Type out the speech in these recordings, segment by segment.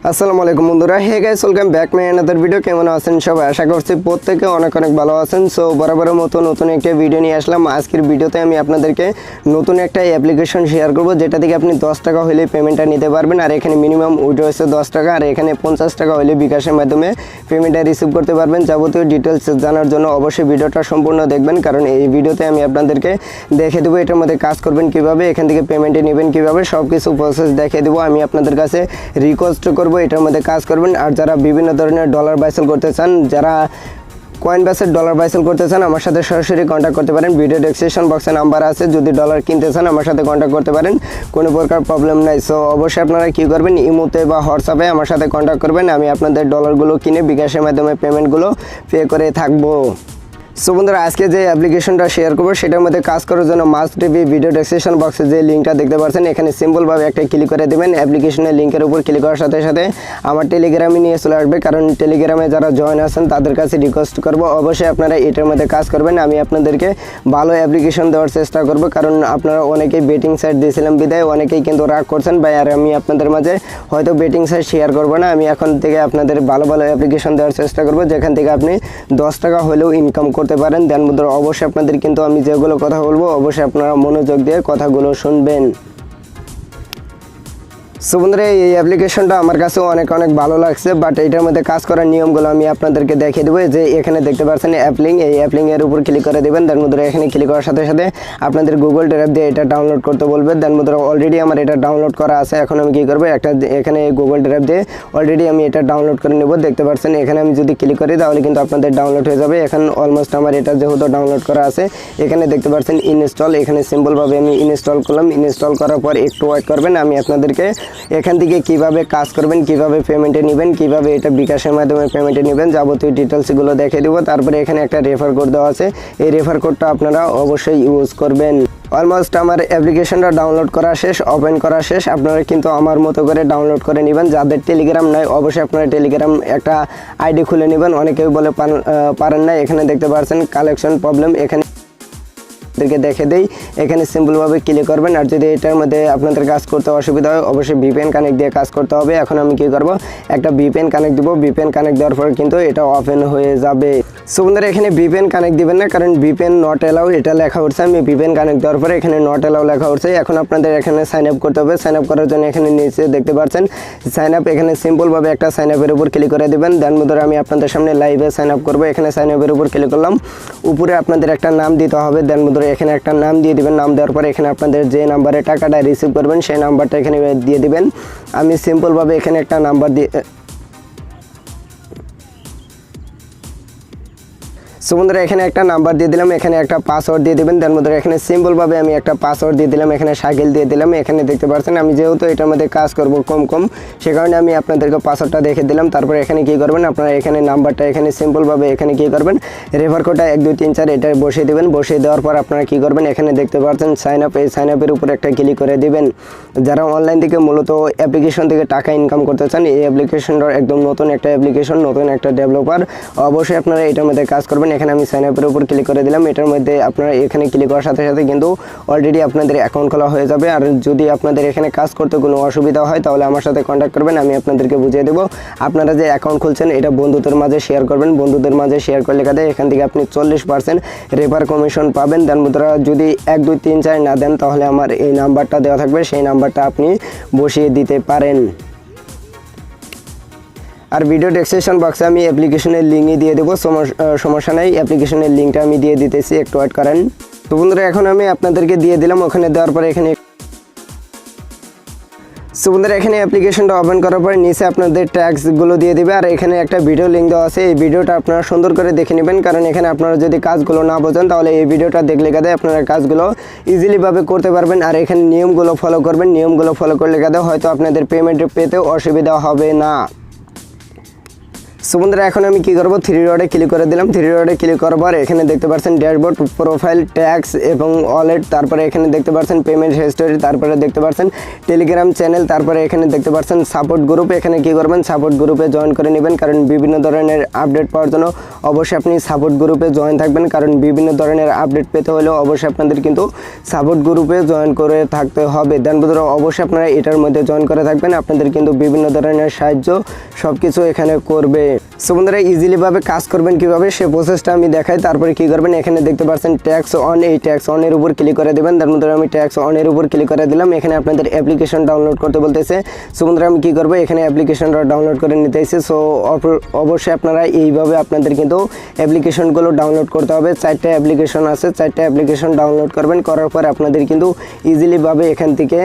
আসসালামু আলাইকুম বন্ধুরা, hey guys, welcome back my another video. কেমন আছেন সবাই? আশা করছি প্রত্যেকে অনেক ভালো আছেন। সো বরাবরের মতো নতুন একটা ভিডিও নিয়ে আসলাম। আজকের ভিডিওতে আমি আপনাদেরকে নতুন একটা অ্যাপ্লিকেশন শেয়ার করব, যেটা থেকে আপনি 10 টাকা হলে পেমেন্টটা নিতে পারবেন। আর এখানে মিনিমাম উইথড্র হচ্ছে 10 টাকা, আর এখানে 50 টাকা হলে বিকাশের মাধ্যমে পেমেন্টটা রিসিভ করতে পারবেন। যাবতীয় ডিটেলস জানার জন্য অবশ্যই ভিডিওটা সম্পূর্ণ দেখবেন, কারণ এই ভিডিওতে আমি আপনাদেরকে দেখে দেবো এটার মধ্যে কাজ করবেন কীভাবে, এখান থেকে পেমেন্টে নেবেন কীভাবে, সব কিছু প্রসেস দেখে দেবো। আমি আপনাদের কাছে রিকোয়েস্ট করব এটার মধ্যে কাজ করবেন। আর যারা বিভিন্ন ধরনের ডলার বাইসেল করতে চান, যারা কয়েন বেসের ডলার বাইসেল করতে চান, আমার সাথে সরাসরি কন্ট্যাক্ট করতে পারেন। ভিডিও ডেসক্রিপশন বক্সে নাম্বার আছে, যদি ডলার কিনতে চান আমার সাথে কন্ট্যাক্ট করতে পারেন, কোনো প্রকার প্রবলেম নাই। সো অবশ্যই আপনারা কী করবেন, ইমোতে বা হোয়াটসঅ্যাপে আমার সাথে কন্ট্যাক্ট করবেন। আমি আপনাদের ডলারগুলো কিনে বিকাশের মাধ্যমে পেমেন্টগুলো পে করে থাকবো। সো বন্ধুরা, আজকে যে অ্যাপ্লিকেশনটা শেয়ার করবো সেটার মধ্যে কাজ করার জন্য মাস্ট বি ভিডিও ডেসক্রিপশন বক্সে যে লিঙ্কটা দেখতে পাচ্ছেন, এখানে সিম্পলভাবে একটা ক্লিক করে দেবেন। অ্যাপ্লিকেশনের লিঙ্কের উপর ক্লিক করার সাথে সাথে আমার টেলিগ্রামে নিয়ে চলে আসবে, কারণ টেলিগ্রামে যারা জয়েন আছেন তাদের কাছে রিকোয়েস্ট করবো অবশ্যই আপনারা এটার মধ্যে কাজ করবেন। আমি আপনাদেরকে ভালো অ্যাপ্লিকেশন দেওয়ার চেষ্টা করবো, কারণ আপনারা অনেকেই বেটিং সাইট দিয়েছিলাম বিদায় অনেকেই কিন্তু রাগ করছেন ভাই, আর আমি আপনাদের মাঝে হয়তো বেটিং সাইট শেয়ার করবো না। আমি এখন থেকে আপনাদের ভালো অ্যাপ্লিকেশন দেওয়ার চেষ্টা করবো, যেখান থেকে আপনি 10 টাকা হলেও ইনকাম করতে পারেন। দেন অবশ্যই আপনাদের কিন্তু আমি যেগুলো কথা বলবো অবশ্যই আপনারা মনোযোগ দিয়ে কথাগুলো শুনবেন। সো বন্ধুরা, এই অ্যাপ্লিকেশনটা আমার কাছে অনেক ভালো লাগছে, বাট এটার মধ্যে কাজ করার নিয়মগুলো আমি আপনাদেরকে দেখিয়ে দেবো। যে এখানে দেখতে পাচ্ছেন অ্যাপলিং, এই অ্যাপলিংয়ের উপর ক্লিক করে দেবেন। দেন বন্ধুরা, এখানে ক্লিক করার সাথে সাথে আপনাদের গুগল ড্রাইভ দিয়ে এটা ডাউনলোড করতে বলবে। দেন বন্ধুরা, অলরেডি আমার এটা ডাউনলোড করা আছে। এখন আমি কী করবো, এখানে গুগল ড্রাইভ দিয়ে অলরেডি আমি এটা ডাউনলোড করে নেব। দেখতে পাচ্ছেন এখানে আমি যদি ক্লিক করি তাহলে কিন্তু আপনাদের ডাউনলোড হয়ে যাবে। এখন অলমোস্ট আমার এটা যেহেতু ডাউনলোড করা আছে, এখানে দেখতে পাচ্ছেন ইনস্টল, এখানে সিম্পলভাবে আমি ইনস্টল করলাম। ইনস্টল করার পর একটু ওয়েট করবেন। আমি আপনাদেরকে এখান থেকে কিভাবে কাজ করবেন, কিভাবে পেমেন্টে নেবেন, কিভাবে এটা বিকাশের মাধ্যমে পেমেন্টে নেবেন, যাবতীয় ডিটেলসগুলো দেখে দেবো। তারপরে এখানে একটা রেফার কোড দেওয়া আছে, এই রেফার কোডটা আপনারা অবশ্যই ইউজ করবেন। অলমোস্ট আমার অ্যাপ্লিকেশনটা ডাউনলোড করা শেষ, ওপেন করা শেষ। আপনারা কিন্তু আমার মতো করে ডাউনলোড করে নেবেন। যাদের টেলিগ্রাম নাই অবশ্যই আপনারা টেলিগ্রাম একটা আইডি খুলে নেবেন। অনেকেই বলে পারেন না। এখানে দেখতে পাচ্ছেন কালেকশন প্রবলেম, এখানে দেখে দেই। এখানে সিম্পলভাবে ক্লিক করবেন। আর যদি এটার মধ্যে আপনাদের কাজ করতে অসুবিধা হয় অবশ্যই ভিপিএন কানেক্ট দিয়ে কাজ করতে হবে। এখন আমি কি করব, একটা ভিপিএন কানেক্ট দিব। ভিপিএন কানেক্ট দেওয়ার পর কিন্তু এটা ওপেন হয়ে যাবে। সো বন্ধুরা, এখানে ভিপিএন কানেক্ট দিবেন না, কারণ ভিপিএন নট অ্যালাউ এটা লেখা উঠছে। আমি ভিপিএন কানেক্ট দেওয়ার পরে এখানে নট অ্যালাউ লেখা উঠছে। এখন আপনাদের এখানে সাইন আপ করতে হবে। সাইন আপ করার জন্য এখানে নিচে দেখতে পাচ্ছেন সাইন আপ, এখানে সিম্পলভাবে একটা সাইন আপের উপর ক্লিক করে দেবেন। দেন বন্ধুরা, আমি আপনাদের সামনে লাইভে সাইন আপ করবো। এখানে সাইন আপের উপর ক্লিক করলাম, উপরে আপনাদের একটা নাম দিতে হবে। দেন বন্ধুরা, এখানে একটা নাম দিয়ে দিবেন। নাম দেওয়ার পরে এখানে আপনাদের যে নাম্বারে টাকাটা রিসিভ করবেন সেই নাম্বারটা এখানে দিয়ে দিবেন। আমি সিম্পলভাবে এখানে একটা নাম্বার দিয়ে সো বন্ধুরা, এখানে একটা নাম্বার দিয়ে দিলাম, এখানে একটা পাসওয়ার্ড দিয়ে দেবেন। দেন বন্ধুরা, এখানে সিম্পলভাবে আমি একটা পাসওয়ার্ড দিয়ে দিলাম, এখানে শাকিল দিয়ে দিলাম। এখানে দেখতে পাচ্ছেন আমি যেহেতু এটার মধ্যে কাজ করব কম সে কারণে আমি আপনাদেরকে পাসওয়ার্ডটা দেখে দিলাম। তারপরে এখানে কী করবেন, আপনারা এখানে নাম্বারটা এখানে সিম্পলভাবে এখানে কী করবেন, রেফার কোডটা 1 2 3 4 এটা বসিয়ে দেবেন। বসিয়ে দেওয়ার পর আপনারা কী করবেন, এখানে দেখতে পাচ্ছেন সাইন আপ, এই সাইন আপের উপর একটা ক্লিক করে দিবেন। যারা অনলাইন থেকে মূলত অ্যাপ্লিকেশন থেকে টাকা ইনকাম করতে চান, এই অ্যাপ্লিকেশনটার একদম নতুন একটা অ্যাপ্লিকেশন, নতুন একটা ডেভেলপার, অবশ্যই আপনারা এটার মধ্যে কাজ করবেন। এখানে আমি সাইন আপের উপর ক্লিক করে দিলাম। এটার মধ্যে আপনারা এখানে ক্লিক করার সাথে সাথে কিন্তু অলরেডি আপনাদের অ্যাকাউন্ট খোলা হয়ে যাবে। আর যদি আপনাদের এখানে কাজ করতে কোনো অসুবিধা হয় তাহলে আমার সাথে কন্ট্যাক্ট করবেন, আমি আপনাদেরকে বুঝিয়ে দেবো। আপনারা যে অ্যাকাউন্ট খুলছেন এটা বন্ধুদের মাঝে শেয়ার করবেন। বন্ধুদের মাঝে শেয়ার করলে কাদের এখান থেকে আপনি 40% রেফার কমিশন পাবেন। দেন বন্ধুরা, যদি 1 2 3 4 না দেন তাহলে আমার এই নাম্বারটা দেওয়া থাকবে, সেই নাম্বারটা আপনি বসিয়ে দিতে পারেন। আর ভিডিও ডেসক্রিপশন বক্সে আমি অ্যাপ্লিকেশনের লিঙ্কই দিয়ে দেবো, সমস্যা নেই। অ্যাপ্লিকেশনের লিঙ্কটা আমি দিয়ে দিতেছি, একটু ওয়েট করেন। তো বন্ধুরা, এখন আমি আপনাদেরকে দিয়ে দিলাম। ওখানে দেওয়ার পরে এখানে সো বন্ধুরা, এখানে অ্যাপ্লিকেশনটা ওপেন করার পরে নিচে আপনাদের ট্যাক্সগুলো দিয়ে দিবে। আর এখানে একটা ভিডিও লিঙ্ক দেওয়া আছে, এই ভিডিওটা আপনারা সুন্দর করে দেখে নেবেন, কারণ এখানে আপনারা যদি কাজগুলো না বোঝেন তাহলে এই ভিডিওটা দেখলে কাদে আপনারা কাজগুলো ইজিলিভাবে করতে পারবেন। আর এখানে নিয়মগুলো ফলো করবেন, নিয়মগুলো ফলো করলে কাদে হয়তো আপনাদের পেমেন্ট পেতে অসুবিধা হবে না। সো বন্ধুরা, এখন আমি কী করবো, 3 ডটে ক্লিক করে দিলাম। 3 ডটে ক্লিক করার পর এখানে দেখতে পাচ্ছেন ড্যাশবোর্ড, প্রোফাইল, ট্যাক্স এবং ওয়ালেট। তারপরে এখানে দেখতে পাচ্ছেন পেমেন্ট হিস্টোরি। তারপরে দেখতে পাচ্ছেন টেলিগ্রাম চ্যানেল। তারপরে এখানে দেখতে পাচ্ছেন সাপোর্ট গ্রুপ। এখানে কী করবেন, সাপোর্ট গ্রুপে জয়েন করে নেবেন, কারণ বিভিন্ন ধরনের আপডেট পাওয়ার জন্য অবশ্যই আপনি সাপোর্ট গ্রুপে জয়েন থাকবেন, কারণ বিভিন্ন ধরনের আপডেট পেতে হলে অবশ্যই আপনাদের কিন্তু সাপোর্ট গ্রুপে জয়েন করে থাকতে হবে। দেন বন্ধুরা অবশ্যই আপনারা এটার মধ্যে জয়েন করে থাকবেন, আপনাদের কিন্তু বিভিন্ন ধরনের সাহায্য সব কিছু এখানে করবে। সো বন্ধুরা ইজিলিভাবে কাজ করবেন কীভাবে সে প্রসেসটা আমি দেখাই। তারপরে কী করবেন, এখানে দেখতে পাচ্ছেন ট্যাক্স অন, এই ট্যাক্স অনের উপর ক্লিক করে দেবেন। তার মধ্যে আমি ট্যাক্স অনের উপর ক্লিক করে দিলাম। এখানে আপনাদের অ্যাপ্লিকেশন ডাউনলোড করতে বলতেছে। সো বন্ধুরা আমি কী করবো, এখানে অ্যাপ্লিকেশনটা ডাউনলোড করে নিতেছি। সো অবশ্যই আপনারা এইভাবে আপনাদের কিন্তু অ্যাপ্লিকেশনগুলো ডাউনলোড করতে হবে। 4টা অ্যাপ্লিকেশন আছে, 4টা অ্যাপ্লিকেশন ডাউনলোড করবেন। করার পর আপনাদের কিন্তু ইজিলিভাবে এখান থেকে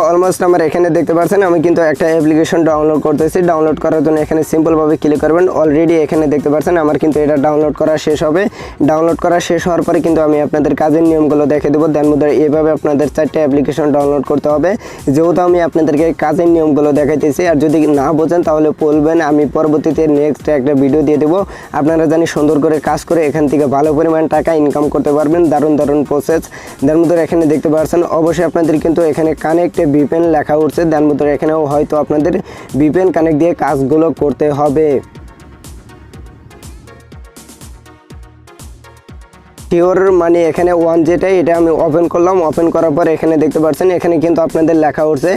অলমোস্ট আমার এখানে দেখতে পাচ্ছেন আমি কিন্তু একটা অ্যাপ্লিকেশন ডাউনলোড করতেছি। ডাউনলোড করার জন্য এখানে সিম্পলভাবে ক্লিক করবেন। অলরেডি এখানে দেখতে পাচ্ছেন আমার কিন্তু এটা ডাউনলোড করা শেষ হবে। ডাউনলোড করা শেষ হওয়ার পরে কিন্তু আমি আপনাদের কাজের নিয়মগুলো দেখে দেবো। দেন মধ্যে এইভাবে আপনাদের 4টা অ্যাপ্লিকেশন ডাউনলোড করতে হবে। যেহেতু আমি আপনাদেরকে কাজের নিয়মগুলো দেখাইতেছি, আর যদি না বোঝেন তাহলে বলবেন, আমি পরবর্তীতে নেক্সট একটা ভিডিও দিয়ে দেবো। আপনারা জানি সুন্দর করে কাজ করে এখান থেকে ভালো পরিমাণ টাকা ইনকাম করতে পারবেন। দারুণ দারুণ প্রসেস। দেন মধ্যে এখানে দেখতে পাচ্ছেন অবশ্যই আপনাদের কিন্তু এখানে কানেক্ট ভিপিএন লেখা উঠছে। দেন মধ্যে এখানেও হয়তো আপনাদের ভিপিএন কানেক্ট দিয়ে কাজগুলো করতে হবে। শিওর মানে এখানে 1 যেটা এটা আমি ওপেন করলাম। ওপেন করার পর এখানে দেখতে পাচ্ছেন এখানে কিন্তু আপনাদের লেখা উঠছে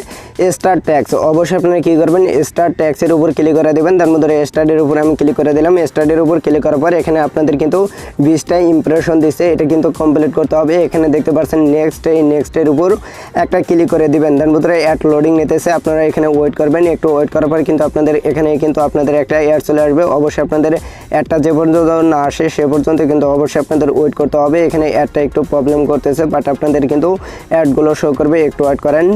স্টার্ট ট্যাক্স। অবশ্যই আপনারা কী করবেন, স্টার্ট ট্যাক্সের উপর ক্লিক করে দেবেন। তার মধ্যে স্টার্টের উপর আমি ক্লিক করে দিলাম। স্টার্টের উপর ক্লিক করার পর এখানে আপনাদের কিন্তু 20টা ইমপ্রেশন দিচ্ছে, এটা কিন্তু কমপ্লিট করতে হবে। এখানে দেখতে পাচ্ছেন নেক্সট, এই নেক্সটের উপর একটা ক্লিক করে দিবেন। দেন মধ্যে অ্যাড লোডিং নিতেছে, আপনারা এখানে ওয়েট করবেন। একটু ওয়েট করার পর কিন্তু আপনাদের এখানে কিন্তু আপনাদের একটা অ্যাড চলে আসবে। অবশ্যই আপনাদের অ্যাডটা যে পর্যন্ত না আসে সে পর্যন্ত কিন্তু অবশ্যই আপনাদের ওয়েট করতে হবে। এখানে অ্যাডটা একটু প্রবলেম করতেছে, বাট আপনাদের কিন্তু অ্যাডগুলো শো করবে, একটু ওয়েট করেন।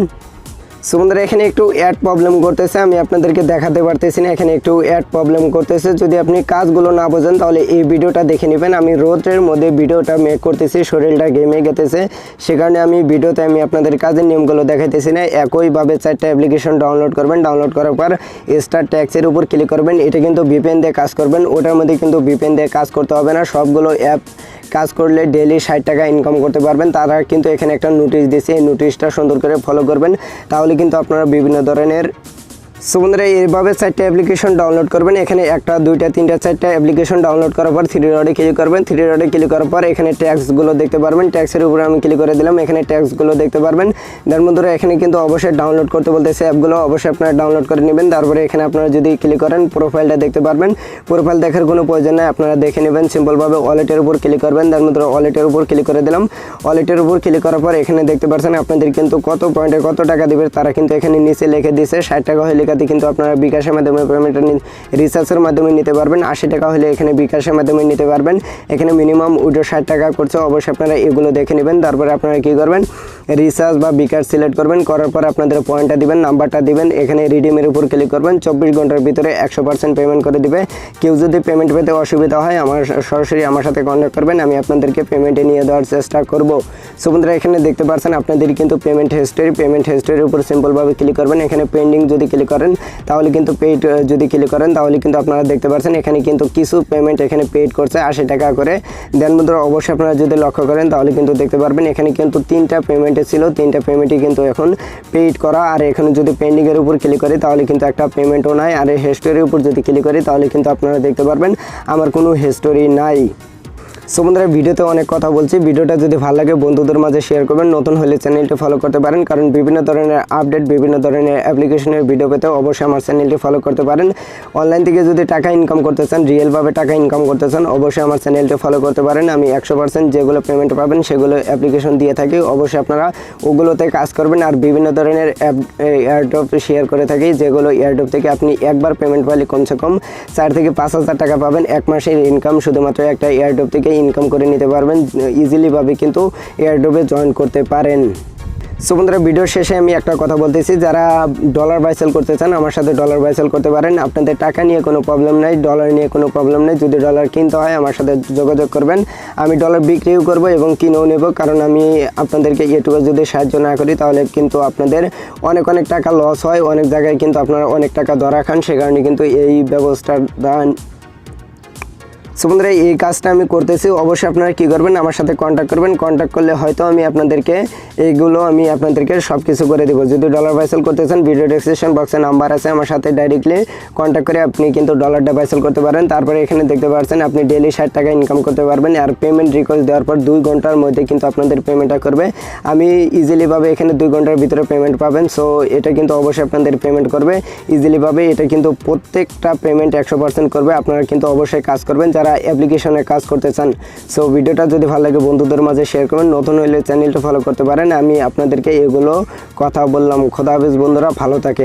সো বন্ধুরা এখানে একটু অ্যাড প্রবলেম করতেছে, আমি আপনাদেরকে দেখাতে পারতেছি না, এখানে একটু অ্যাড প্রবলেম করতেছে। যদি আপনি কাজগুলো না বোঝেন তাহলে এই ভিডিওটা দেখে নেবেন। আমি রোদের মধ্যে ভিডিওটা মেক করতেছি, শরীরটা গেমে গেতেছে, সে কারণে আমি ভিডিওতে আমি আপনাদের কাজের নিয়মগুলো দেখাইতেছি না। একইভাবে 4টা অ্যাপ্লিকেশন ডাউনলোড করবেন। ডাউনলোড করার পর স্টার্ট ট্যাক্সের উপর ক্লিক করবেন। এটা কিন্তু ভিপিএন দিয়ে কাজ করবেন, ওটার মধ্যে কিন্তু ভিপিএন দিয়ে কাজ করতে হবে না। সবগুলো অ্যাপ কাজ করলে ডেইলি 60 টাকা ইনকাম করতে পারবেন। তারা কিন্তু এখানে একটা নোটিশ দিয়েছে, এই নোটিশটা সুন্দর করে ফলো করবেন, তাহলে কিন্তু আপনারা বিভিন্ন ধরনের। সো বন্ধুরা এইভাবে 4টা অ্যাপ্লিকেশন ডাউনলোড করবেন। এখানে 1টা 2টা 3টা 4টা অ্যাপ্লিকেশন ডাউনলোড করার পর 3 ডটে ক্লিক করবেন। 3 ডটে ক্লিক করার পর এখানে ট্যাক্সগুলো দেখতে পারবেন। ট্যাক্সের উপরে আমি ক্লিক করে দিলাম, এখানে ট্যাক্সগুলো দেখতে পারবেন। দেন বন্ধুরা এখানে কিন্তু অবশ্যই ডাউনলোড করতে বলতেছে অ্যাপগুলো, অবশ্যই আপনারা ডাউনলোড করে নেবেন। তারপরে এখানে আপনারা যদি ক্লিক করেন প্রোফাইলটা দেখতে পারবেন। প্রোফাইল দেখার কোনো প্রয়োজন নেই, আপনারা দেখে নেবেন। সিম্পলভাবে ওয়ালেটের উপর ক্লিক করবেন। দেন বন্ধুরা ওয়ালেটের উপর ক্লিক করে দিলাম। ওয়ালেটের উপর ক্লিক করার পর এখানে দেখতে পাচ্ছেন আপনাদের কিন্তু কত পয়েন্টে কত টাকা দিবে তারা কিন্তু এখানে নিচে লিখে দিয়েছে। 60 টাকা হলে লেখাতে কিন্তু আপনারা বিকাশের মাধ্যমে পেমেন্ট রিচার্জের মাধ্যমে নিতে পারবেন। 80 টাকা হলে এখানে বিকাশের মাধ্যমে নিতে পারবেন। এখানে মিনিমাম উইড্রো 60 টাকা করছে, অবশ্যই আপনারা এগুলো দেখে নেবেন। তারপরে আপনারা কী করবেন, রিচার্জ বা বিকাশ সিলেক্ট করবেন। করার পর আপনাদের পয়েন্টটা দিবেন, নাম্বারটা দিবেন। এখানে রিডিমের উপর ক্লিক করবেন। 24 ঘন্টার ভিতরে 100% পেমেন্ট করে দিবে। কেউ যদি পেমেন্ট পেতে অসুবিধা হয় সরাসরি আমার সাথে কন্ট্যাক্ট করবেন, আমি আপনাদেরকে পেমেন্টে নিয়ে দেওয়ার চেষ্টা করব। সো বন্ধুরা এখানে দেখতে পাচ্ছেন আপনাদের কিন্তু পেমেন্ট হিস্ট্রির উপর সিম্পলভাবে ক্লিক করবেন। এখানে পেন্ডিং যদি ক্লিক করেন তাহলে কিন্তু পেইড যদি ক্লিক করেন তাহলে কিন্তু আপনারা দেখতে পাচ্ছেন এখানে কিন্তু কিছু পেমেন্ট এখানে পেইড করছে 80 টাকা করে। দেন বন্ধুরা অবশ্যই আপনারা যদি লক্ষ্য করেন তাহলে কিন্তু দেখতে পারবেন এখানে কিন্তু 3টা পেমেন্টে ছিল, 3টা পেমেন্টই কিন্তু এখন পেইড করা। আর এখানে যদি পেন্ডিংয়ের উপর ক্লিক করি তাহলে কিন্তু একটা পেমেন্টও নাই। আর এই হিস্টোরির উপর যদি ক্লিক করি তাহলে কিন্তু আপনারা দেখতে পারবেন আমার কোনো হিস্টোরি নাই। সো বন্ধুরা ভিডিওতে অনেক কথা বলছি, ভিডিওটা যদি ভালো লাগে বন্ধুদের মাঝে শেয়ার করবেন। নতুন হলে চ্যানেলটি ফলো করতে পারেন, কারণ বিভিন্ন ধরনের আপডেট বিভিন্ন ধরনের অ্যাপ্লিকেশনের ভিডিও পেতে অবশ্যই আমার চ্যানেলটি ফলো করতে পারেন। অনলাইন থেকে যদি টাকা ইনকাম করতে চান, রিয়েলভাবে টাকা ইনকাম করতে চান, অবশ্যই আমার চ্যানেলটি ফলো করতে পারেন। আমি 100% যেগুলো পেমেন্ট পাবেন সেগুলো অ্যাপ্লিকেশন দিয়ে থাকি, অবশ্যই আপনারা ওগুলোতে কাজ করবেন। আর বিভিন্ন ধরনের এয়ারড্রপ শেয়ার করে থাকি, যেগুলো এয়ারড্রপ থেকে আপনি একবার পেমেন্ট পাইলে কমসে কম 4 থেকে 5,000 টাকা পাবেন। 1 মাসের ইনকাম শুধুমাত্র একটা এয়ারড্রপ থেকে ইনকাম করে নিতে পারবেন। ইজিলিভাবে কিন্তু এয়ারড্রপে জয়েন করতে পারেন। সো বন্ধুরা ভিডিও শেষে আমি একটা কথা বলতেছি, যারা ডলার বাই সেল করতে চান আমার সাথে ডলার বাই সেল করতে পারেন। আপনাদের টাকা নিয়ে কোনো প্রবলেম নাই, ডলার নিয়ে কোনো প্রবলেম নেই। যদি ডলার কিনতে হয় আমার সাথে যোগাযোগ করবেন, আমি ডলার বিক্রিও করব এবং কিনেও নেব। কারণ আমি আপনাদেরকে ইউটিউবে যদি সাহায্য না করি তাহলে কিন্তু আপনাদের অনেক টাকা লস হয়, অনেক জায়গায় কিন্তু আপনারা অনেক টাকা ধরা খান। সে কারণে কিন্তু এই ব্যবস্থাটা সো বন্ধুরা এই কাজটা আমি করতেছি, অবশ্যই আপনারা কী করবেন, আমার সাথে কন্ট্যাক্ট করবেন। কন্ট্যাক্ট করলে হয়তো আমি আপনাদেরকে এইগুলো আমি আপনাদেরকে সব কিছু করে দেবো। যদি ডলার পাইসেল করতে চান, ভিডিও ডেসক্রিপশন বক্সে নাম্বার আছে, আমার সাথে ডাইরেক্টলি কন্ট্যাক্ট করে আপনি কিন্তু ডলারটা পাইসেল করতে পারেন। তারপরে এখানে দেখতে পাচ্ছেন আপনি ডেইলি 60 টাকা ইনকাম করতে পারবেন। আর পেমেন্ট রিকোয়েস্ট দেওয়ার পর 2 ঘন্টার মধ্যে কিন্তু আপনাদের পেমেন্টটা করবে। আমি ইজিলিভাবে এখানে 2 ঘন্টার ভিতরে পেমেন্ট পাবেন। সো এটা কিন্তু অবশ্যই আপনাদের পেমেন্ট করবে ইজিলিভাবে। এটা কিন্তু প্রত্যেকটা পেমেন্ট 100% করবে। আপনারা কিন্তু অবশ্যই কাজ করবেন যারা অ্যাপ্লিকেশনে কাজ করতে চান। সো ভিডিওটা যদি ভালো লাগে বন্ধুদের মাঝে শেয়ার করবেন, নতুন হলে চ্যানেলটা ফলো করতে পারেন। আমি আপনাদেরকে এগুলো কথা বললাম। খোদা হাফেজ বন্ধুরা, ভালো থাকে।